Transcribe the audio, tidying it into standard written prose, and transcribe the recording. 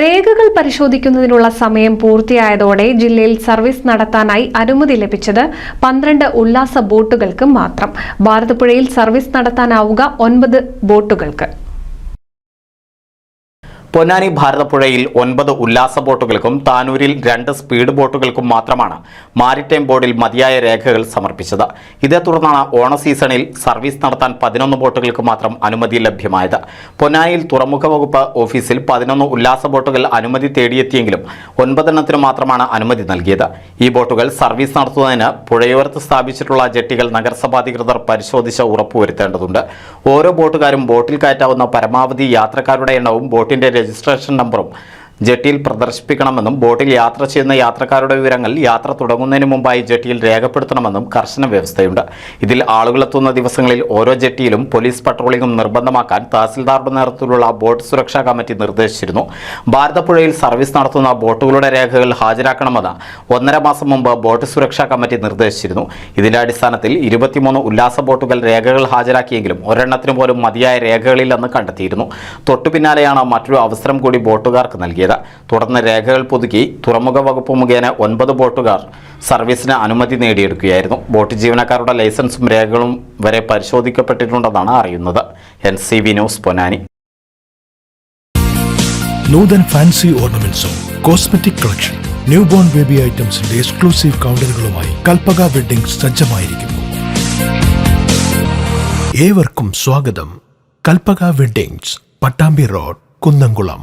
രേഖകൾ പരിശോധിക്കുന്നതിനുള്ള സമയം പൂർത്തിയായതോടെ ജില്ലയിൽ സർവീസ് നടത്താനായി അനുമതി ലഭിച്ചത് 12 ഉല്ലാസ ബോട്ടുകൾക്ക് മാത്രം. ഭാരതപ്പുഴയിൽ സർവീസ് നടത്താനാവുക 9 ബോട്ടുകൾക്ക്. പൊന്നാനി ഭാരതപ്പുഴയിൽ 9 ഉല്ലാസ ബോട്ടുകൾക്കും താനൂരിൽ 2 സ്പീഡ് ബോട്ടുകൾക്കും മാത്രമാണ് മാരിടൈം ബോർഡിൽ മതിയായ രേഖകൾ സമർപ്പിച്ചത്. ഇതേ തുടർന്നാണ് ഓണ സീസണിൽ സർവീസ് നടത്താൻ 11 ബോട്ടുകൾക്ക് മാത്രം അനുമതി ലഭ്യമായത്. പൊന്നാനിയിൽ തുറമുഖ വകുപ്പ് ഓഫീസിൽ 11 ഉല്ലാസ ബോട്ടുകൾ അനുമതി തേടിയെത്തിയെങ്കിലും 9 എണ്ണത്തിന് മാത്രമാണ് അനുമതി നൽകിയത്. ഈ ബോട്ടുകൾ സർവീസ് നടത്തുന്നതിന് പുഴയോരത്ത് സ്ഥാപിച്ചിട്ടുള്ള ജെട്ടികൾ നഗരസഭാധികൃതർ പരിശോധിച്ച് ഉറപ്പുവരുത്തേണ്ടതുണ്ട്. ഓരോ ബോട്ടുകാരും ബോട്ടിൽ കയറ്റാവുന്ന പരമാവധി യാത്രക്കാരുടെ എണ്ണവും ബോട്ടിന്റെ രജിസ്ട്രേഷൻ നമ്പറും ജെട്ടിയിൽ പ്രദർശിപ്പിക്കണമെന്നും ബോട്ടിൽ യാത്ര ചെയ്യുന്ന യാത്രക്കാരുടെ വിവരങ്ങൾ യാത്ര തുടങ്ങുന്നതിന് മുമ്പായി ജെട്ടിയിൽ രേഖപ്പെടുത്തണമെന്നും കർശന വ്യവസ്ഥയുണ്ട്. ഇതിൽ ആളുകളെത്തുന്ന ദിവസങ്ങളിൽ ഓരോ ജെട്ടിയിലും പോലീസ് പട്രോളിംഗും നിർബന്ധമാക്കാൻ തഹസിൽദാറുടെ നേതൃത്വത്തിലുള്ള ബോട്ട് സുരക്ഷാ കമ്മിറ്റി നിർദ്ദേശിച്ചിരുന്നു. ഭാരതപ്പുഴയിൽ സർവീസ് നടത്തുന്ന ബോട്ടുകളുടെ രേഖകൾ ഹാജരാക്കണമെന്ന് 1.5 മാസം മുമ്പ് ബോട്ട് സുരക്ഷാ കമ്മിറ്റി നിർദ്ദേശിച്ചിരുന്നു. ഇതിന്റെ അടിസ്ഥാനത്തിൽ 23 ഉല്ലാസ ബോട്ടുകൾ രേഖകൾ ഹാജരാക്കിയെങ്കിലും ഒരെണ്ണത്തിന് പോലും മതിയായ രേഖകളില്ലെന്ന് കണ്ടെത്തിയിരുന്നു. തൊട്ടുപിന്നാലെയാണ് മറ്റൊരു അവസരം കൂടി ബോട്ടുകാർക്ക് നൽകിയത്. തുടർന്ന് രേഖകൾ പുതുക്കി തുറമുഖ വകുപ്പ് മുഖേന 9 ബോട്ടുകാർ സർവീസിന് അനുമതി നേടിയെടുക്കുകയായിരുന്നു. ബോട്ട് ജീവനക്കാരുടെ ലൈസൻസും രേഖകളും വരെ പരിശോധിക്കപ്പെട്ടിട്ടുണ്ടെന്നാണ് അറിയുന്നത്. NCV news Ponnani. Nutan fancy ഓർണമെന്റ്സും cosmetic collection, new born baby ഐറ്റംസിന്റെ എക്സ്ക്ലൂസീവ് കൗണ്ടറുകളുമായി കൽപ്പക വെഡ്ഡിംഗ്സ് സജ്ജമായിരിക്കുന്നു. ഏവർക്കും സ്വാഗതം. Kalpaka weddings, Pattambi road, Kunnamkulam.